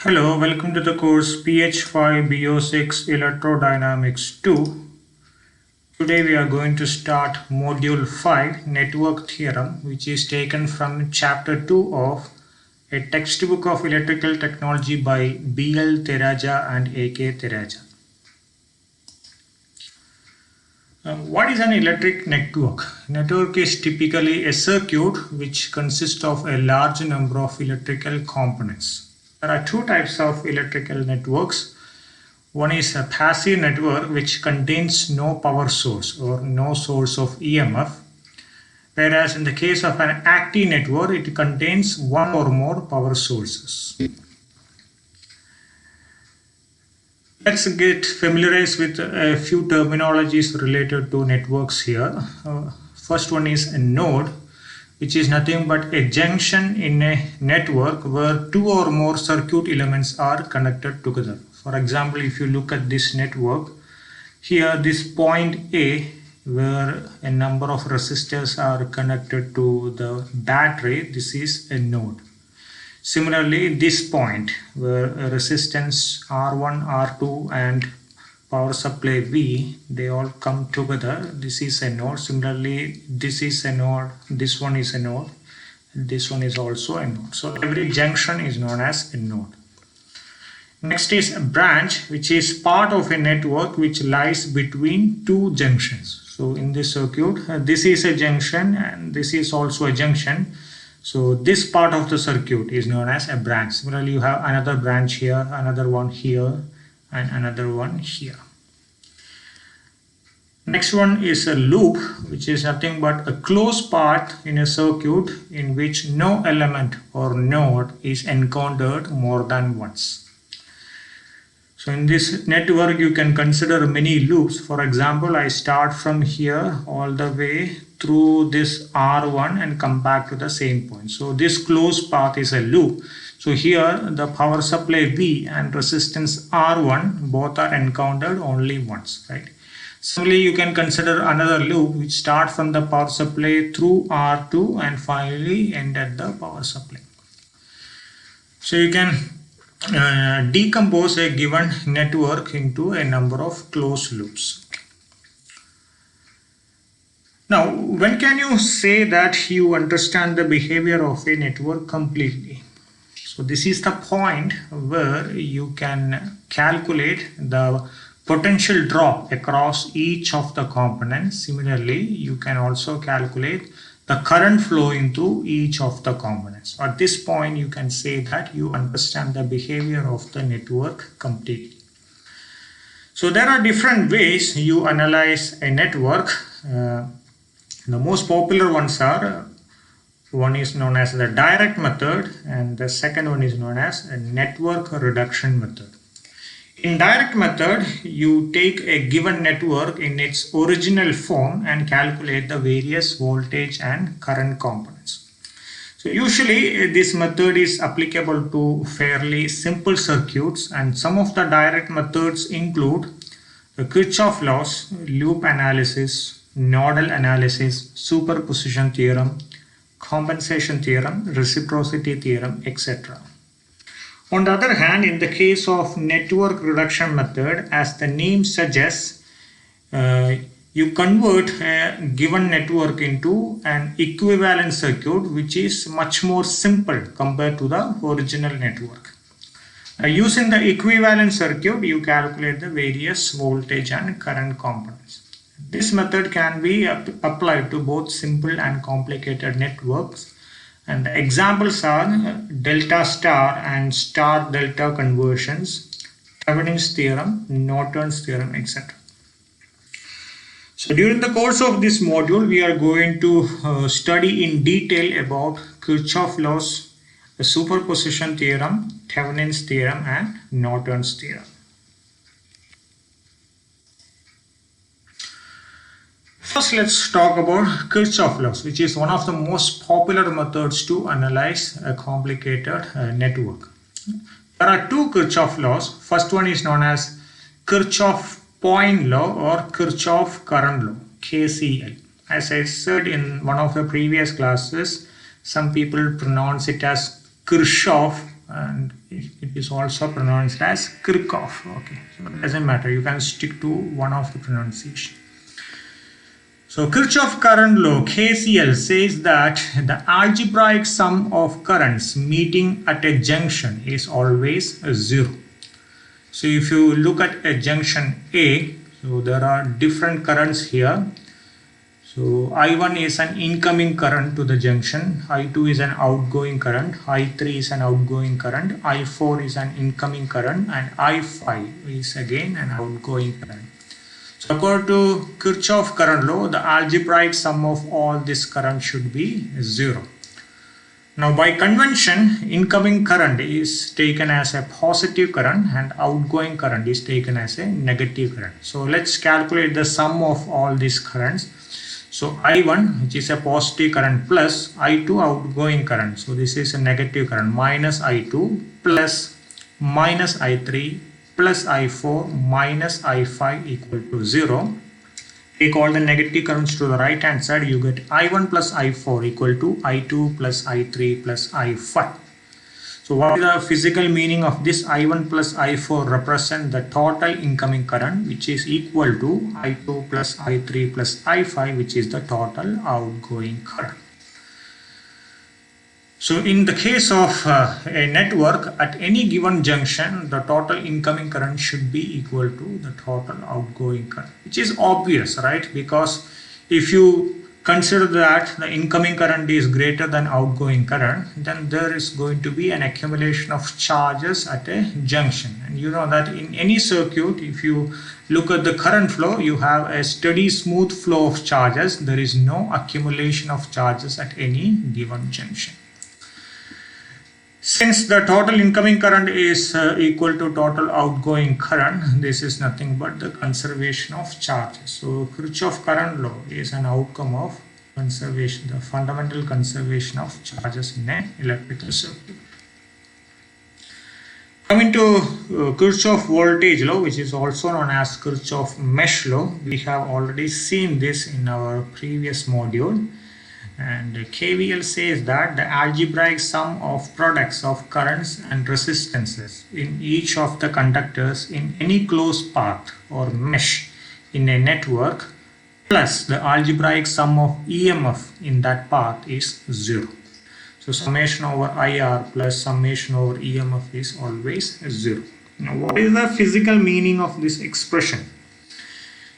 Hello, welcome to the course PH5 BO6 Electrodynamics 2. Today we are going to start Module 5 Network Theorem, which is taken from Chapter 2 of a textbook of electrical technology by B.L. Teraja and A.K. Teraja. What is an electric network? Network is typically a circuit which consists of a large number of electrical components. There are two types of electrical networks. One is a passive network which contains no power source or no source of EMF, whereas in the case of an active network, it contains one or more power sources. Let's get familiarized with a few terminologies related to networks here. First one is a node, which is nothing but a junction in a network where two or more circuit elements are connected together. For example, if you look at this network, here this point A, where a number of resistors are connected to the battery, this is a node. Similarly, this point where a resistance R1, R2 and power supply V, they all come together. This is a node. Similarly, this is a node, this one is a node, this one is also a node. So every junction is known as a node. Next is a branch, which is part of a network which lies between two junctions. So in this circuit, this is a junction and this is also a junction. So this part of the circuit is known as a branch. Similarly, you have another branch here, another one here, and another one here. Next one is a loop, which is nothing but a closed path in a circuit in which no element or node is encountered more than once. So in this network, you can consider many loops. For example, I start from here all the way through this R1 and come back to the same point. So this closed path is a loop. So here the power supply V and resistance R1 both are encountered only once, right? Similarly, you can consider another loop which starts from the power supply through R2 and finally end at the power supply. So you can decompose a given network into a number of closed loops. Now, when can you say that you understand the behavior of a network completely? So this is the point where you can calculate the potential drop across each of the components. Similarly, you can also calculate the current flowing through each of the components. At this point, you can say that you understand the behavior of the network completely. So there are different ways you analyze a network. The most popular ones are, one is known as the direct method and the second one is known as a network reduction method. In direct method, you take a given network in its original form and calculate the various voltage and current components. So usually this method is applicable to fairly simple circuits, and some of the direct methods include the Kirchhoff laws, loop analysis, nodal analysis, superposition theorem, compensation theorem, reciprocity theorem, etc. On the other hand, in the case of network reduction method, as the name suggests, you convert a given network into an equivalent circuit which is much more simple compared to the original network. Using the equivalent circuit, you calculate the various voltage and current components. This method can be applied to both simple and complicated networks. And the examples are delta star and star delta conversions, Thevenin's theorem, Norton's theorem, etc. So during the course of this module, we are going to study in detail about Kirchhoff laws, the superposition theorem, Thevenin's theorem, and Norton's theorem. First, let's talk about Kirchhoff laws, which is one of the most popular methods to analyze a complicated network. There are two Kirchhoff laws. First one is known as Kirchhoff point law or Kirchhoff current law, KCL. As I said in one of the previous classes, some people pronounce it as Kirchhoff and it is also pronounced as Kirchhoff. Okay, so it doesn't matter, you can stick to one of the pronunciation. So Kirchhoff current law, KCL, says that the algebraic sum of currents meeting at a junction is always 0. So if you look at a junction A, so there are different currents here. So I1 is an incoming current to the junction, I2 is an outgoing current, I3 is an outgoing current, I4 is an incoming current, and I5 is again an outgoing current. So according to Kirchhoff current law, the algebraic sum of all this current should be 0. Now by convention, incoming current is taken as a positive current and outgoing current is taken as a negative current. So let's calculate the sum of all these currents. So I1, which is a positive current, plus I2 outgoing current. So this is a negative current, minus I2 plus minus I3 plus I4 minus I5 equal to 0. Take all the negative currents to the right hand side, you get I1 plus I4 equal to I2 plus I3 plus I5. So what is the physical meaning of this? I1 plus I4 represent the total incoming current, which is equal to I2 plus I3 plus I5, which is the total outgoing current. So in the case of a network, at any given junction, the total incoming current should be equal to the total outgoing current, which is obvious, right? Because if you consider that the incoming current is greater than outgoing current, then there is going to be an accumulation of charges at a junction. And you know that in any circuit, if you look at the current flow, you have a steady smooth flow of charges. There is no accumulation of charges at any given junction. Since the total incoming current is equal to total outgoing current, this is nothing but the conservation of charges. So Kirchhoff current law is an outcome of conservation, the fundamental conservation of charges in an electrical circuit. Coming to Kirchhoff voltage law, which is also known as Kirchhoff mesh law, we have already seen this in our previous module. And KVL says that the algebraic sum of products of currents and resistances in each of the conductors in any closed path or mesh in a network plus the algebraic sum of EMF in that path is 0. So summation over IR plus summation over EMF is always 0. Now what is the physical meaning of this expression?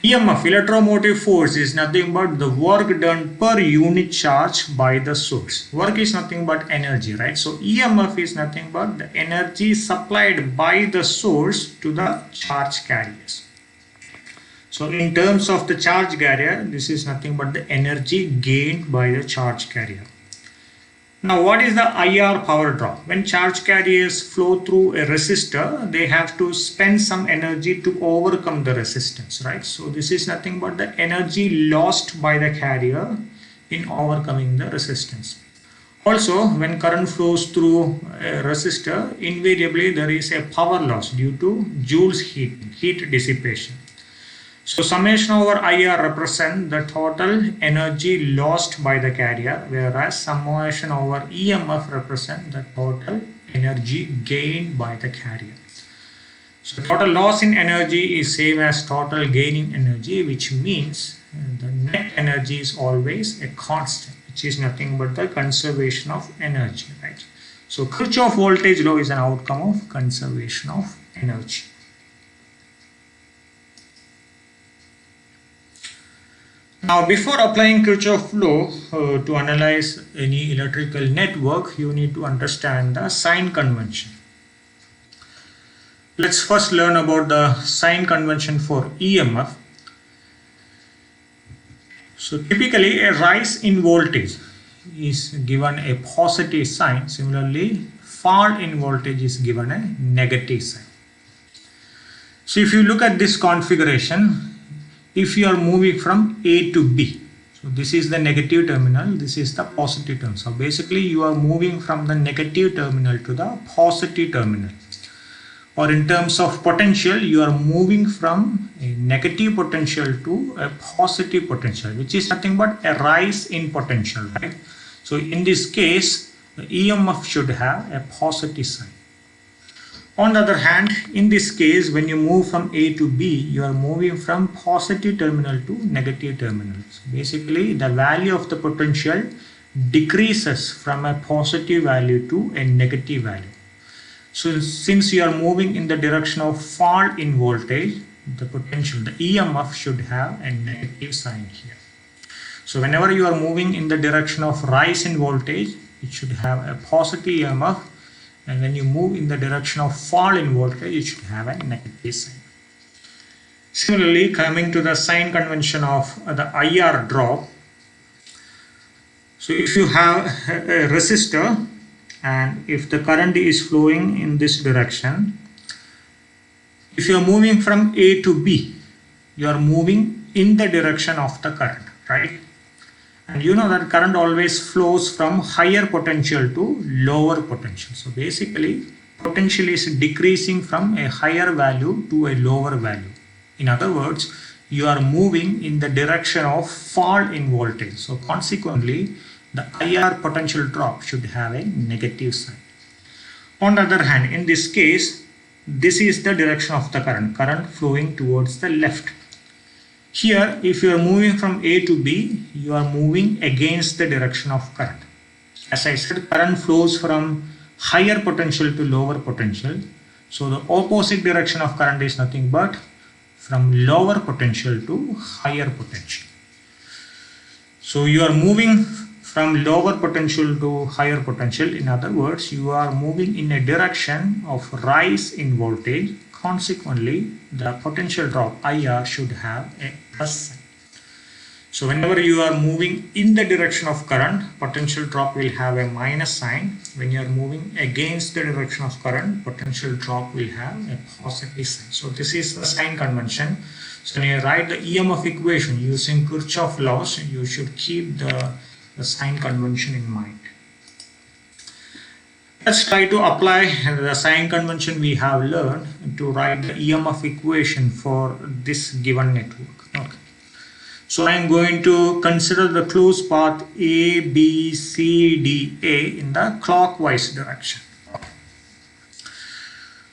EMF, electromotive force, is nothing but the work done per unit charge by the source. Work is nothing but energy, right? So EMF is nothing but the energy supplied by the source to the charge carriers. So in terms of the charge carrier, this is nothing but the energy gained by the charge carrier. Now what is the IR power draw? When charge carriers flow through a resistor, they have to spend some energy to overcome the resistance, right? So this is nothing but the energy lost by the carrier in overcoming the resistance. Also, when current flows through a resistor, invariably there is a power loss due to Joule's heat dissipation. So summation over IR represent the total energy lost by the carrier, whereas summation over EMF represent the total energy gained by the carrier. So total loss in energy is same as total gain in energy, which means the net energy is always a constant, which is nothing but the conservation of energy, right? So Kirchhoff voltage law is an outcome of conservation of energy. Now, before applying Kirchhoff law to analyze any electrical network, you need to understand the sign convention. Let's first learn about the sign convention for EMF. So typically a rise in voltage is given a positive sign. Similarly, fall in voltage is given a negative sign. So if you look at this configuration, if you are moving from A to B, so this is the negative terminal, this is the positive terminal. So basically you are moving from the negative terminal to the positive terminal. Or in terms of potential, you are moving from a negative potential to a positive potential, which is nothing but a rise in potential, right? So in this case, the EMF should have a positive sign. On the other hand, in this case, when you move from A to B, you are moving from positive terminal to negative terminal. So basically, the value of the potential decreases from a positive value to a negative value. So since you are moving in the direction of fall in voltage, the potential, the EMF should have a negative sign here. So whenever you are moving in the direction of rise in voltage, it should have a positive EMF, and when you move in the direction of fall in voltage, it should have a negative sign. Similarly, coming to the sign convention of the IR drop. So if you have a resistor and if the current is flowing in this direction, if you are moving from A to B, you are moving in the direction of the current, right? And you know that current always flows from higher potential to lower potential. So basically, potential is decreasing from a higher value to a lower value. In other words, you are moving in the direction of fall in voltage. So consequently, the IR potential drop should have a negative sign. On the other hand, in this case, this is the direction of the current flowing towards the left. Here, if you are moving from A to B, you are moving against the direction of current. As I said, current flows from higher potential to lower potential. So the opposite direction of current is nothing but from lower potential to higher potential. So you are moving from lower potential to higher potential. In other words, you are moving in a direction of rise in voltage. Consequently, the potential drop IR should have a plus sign. So whenever you are moving in the direction of current, potential drop will have a minus sign. When you are moving against the direction of current, potential drop will have a positive sign. So this is the sign convention. So when you write the EMF equation using Kirchhoff laws, you should keep the sign convention in mind. Let's try to apply the sign convention we have learned to write the EMF equation for this given network. Okay. So I am going to consider the closed path A, B, C, D, A in the clockwise direction.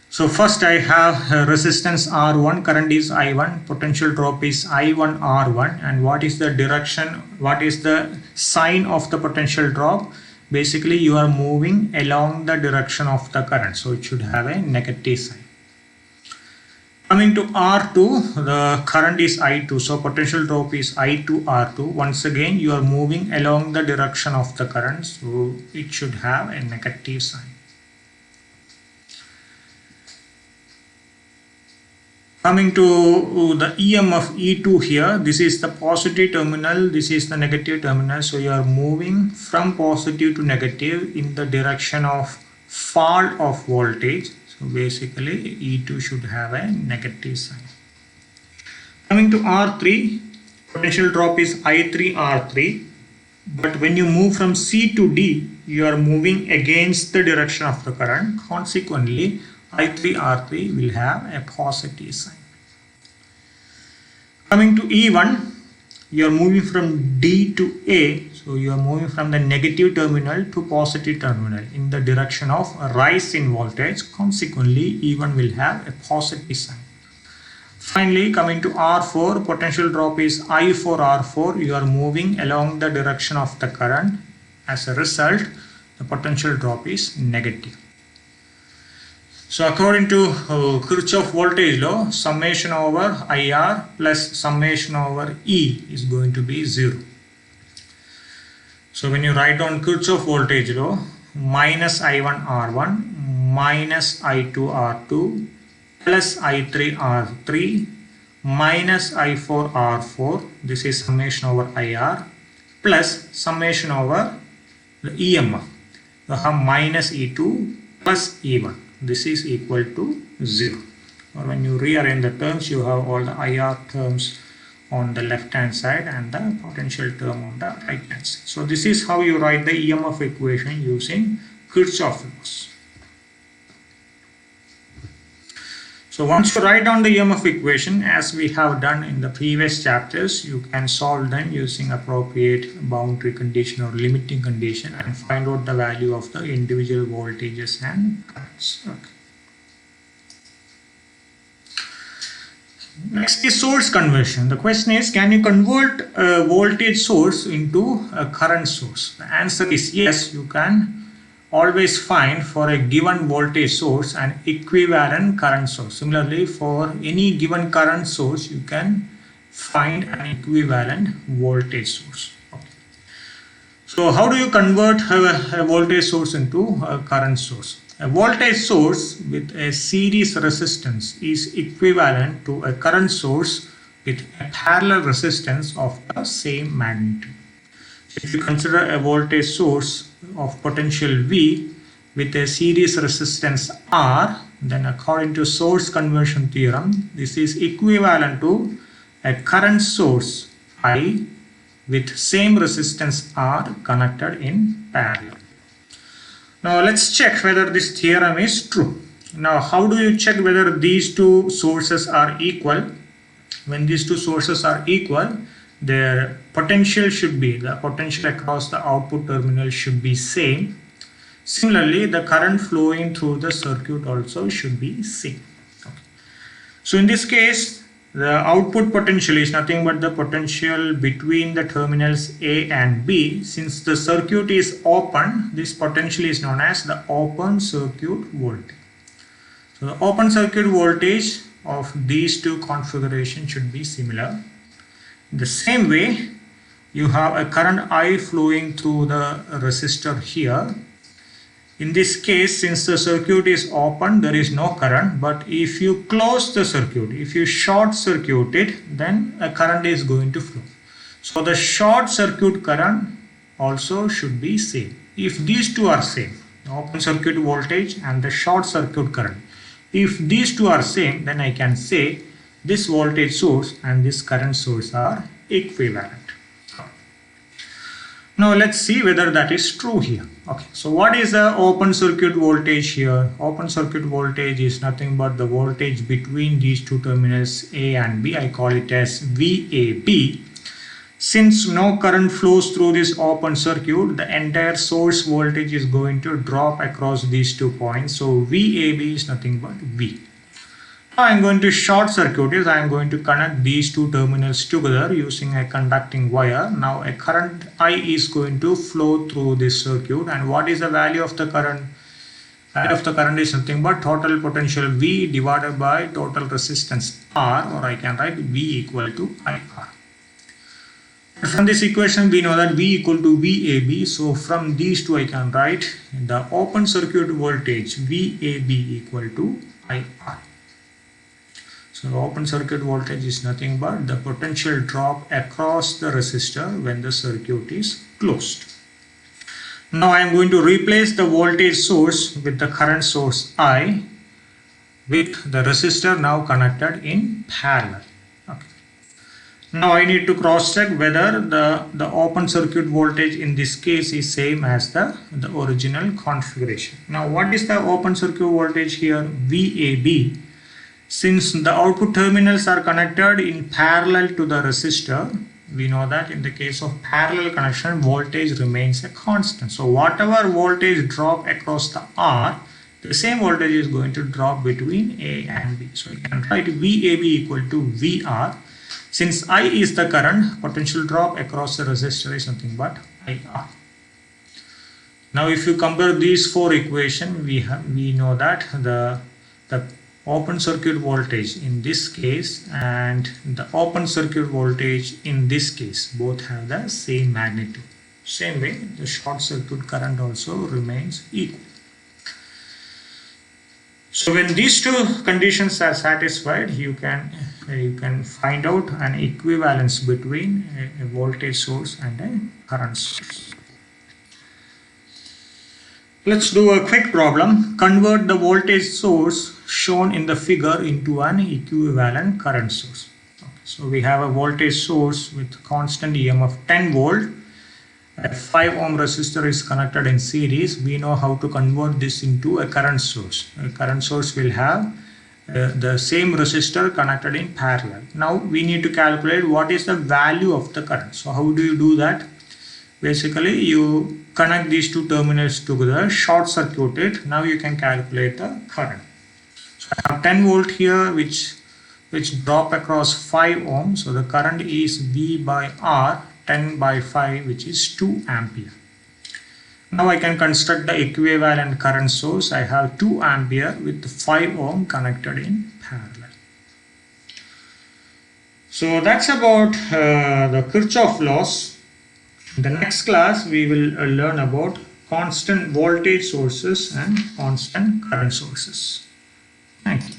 So first I have resistance R1, current is I1, potential drop is I1 R1, and what is the direction, what is the sign of the potential drop? Basically you are moving along the direction of the current, so it should have a negative sign. Coming to R2, the current is I2, so potential drop is I2 R2. Once again you are moving along the direction of the current, so it should have a negative sign. Coming to the EMF E2 here, this is the positive terminal, this is the negative terminal. So you are moving from positive to negative in the direction of fall of voltage. So basically E2 should have a negative sign. Coming to R3, potential drop is I3 R3. But when you move from C to D, you are moving against the direction of the current. Consequently, I3 R3 will have a positive sign. Coming to E1, you are moving from D to A, so you are moving from the negative terminal to positive terminal in the direction of a rise in voltage. Consequently, E1 will have a positive sign. Finally, coming to R4, potential drop is I4 R4. You are moving along the direction of the current. As a result, the potential drop is negative. So according to Kirchhoff voltage law, summation over IR plus summation over E is going to be 0. So when you write down Kirchhoff voltage law, minus I1 R1 minus I2 R2 plus I3 R3 minus I4 R4, this is summation over IR, plus summation over the EMF. You have minus E2 plus E1. This is equal to 0. Or when you rearrange the terms, you have all the IR terms on the left hand side and the potential term on the right hand side. So this is how you write the EMF equation using Kirchhoff laws. So once you write down the EMF equation, as we have done in the previous chapters, you can solve them using appropriate boundary condition or limiting condition and find out the value of the individual voltages and currents. Okay. Next is source conversion. The question is, can you convert a voltage source into a current source? The answer is yes, you can always find for a given voltage source an equivalent current source. Similarly, for any given current source, you can find an equivalent voltage source. Okay. So how do you convert a voltage source into a current source? A voltage source with a series resistance is equivalent to a current source with a parallel resistance of the same magnitude. If you consider a voltage source of potential V with a series resistance R, then according to source conversion theorem, this is equivalent to a current source I with same resistance R connected in parallel. Now let's check whether this theorem is true. Now how do you check whether these two sources are equal? When these two sources are equal, their potential should be, the potential across the output terminal should be same. Similarly, the current flowing through the circuit also should be same. Okay. So in this case, the output potential is nothing but the potential between the terminals A and B. Since the circuit is open, this potential is known as the open circuit voltage. So the open circuit voltage of these two configurations should be similar. In the same way, you have a current I flowing through the resistor here. In this case, since the circuit is open, there is no current, but if you close the circuit, if you short circuit it, then a current is going to flow. So the short circuit current also should be same. If these two are same, the open circuit voltage and the short circuit current, if these two are same, then I can say this voltage source and this current source are equivalent. Now let's see whether that is true here. Okay, so what is the open circuit voltage here? Open circuit voltage is nothing but the voltage between these two terminals A and B. I call it as VAB. Since no current flows through this open circuit, the entire source voltage is going to drop across these 2 points. So VAB is nothing but V. Now I am going to short circuit is I am going to connect these two terminals together using a conducting wire. Now a current I is going to flow through this circuit, and what is the value of the current? Value of the current is nothing but total potential V divided by total resistance R, or I can write V equal to IR. From this equation we know that V equal to VAB, so from these two I can write the open circuit voltage VAB equal to IR. So open circuit voltage is nothing but the potential drop across the resistor when the circuit is closed. Now I am going to replace the voltage source with the current source I with the resistor now connected in parallel. Okay. Now I need to cross check whether the open circuit voltage in this case is same as the original configuration. Now what is the open circuit voltage here? VAB. Since the output terminals are connected in parallel to the resistor, we know that in the case of parallel connection, voltage remains a constant. So whatever voltage drop across the R, the same voltage is going to drop between A and B. So you can write VAB equal to VR. Since I is the current, potential drop across the resistor is nothing but IR. Now if you compare these four equations, we know that the open circuit voltage in this case and the open circuit voltage in this case both have the same magnitude. Same way, the short circuit current also remains equal. So when these two conditions are satisfied, you can find out an equivalence between a voltage source and a current source. Let's do a quick problem. Convert the voltage source shown in the figure into an equivalent current source. Okay, so we have a voltage source with constant EMF of 10 volt. A 5 ohm resistor is connected in series. We know how to convert this into a current source. A current source will have the same resistor connected in parallel. Now we need to calculate what is the value of the current. So how do you do that? Basically you connect these two terminals together, short circuit it. Now you can calculate the current. So I have 10 volt here which drop across 5 ohms. So the current is V by R, 10 by 5, which is 2 ampere. Now I can construct the equivalent current source. I have 2 ampere with 5 ohm connected in parallel. So that's about the Kirchhoff laws. In the next class we will learn about constant voltage sources and constant current sources. Thank you.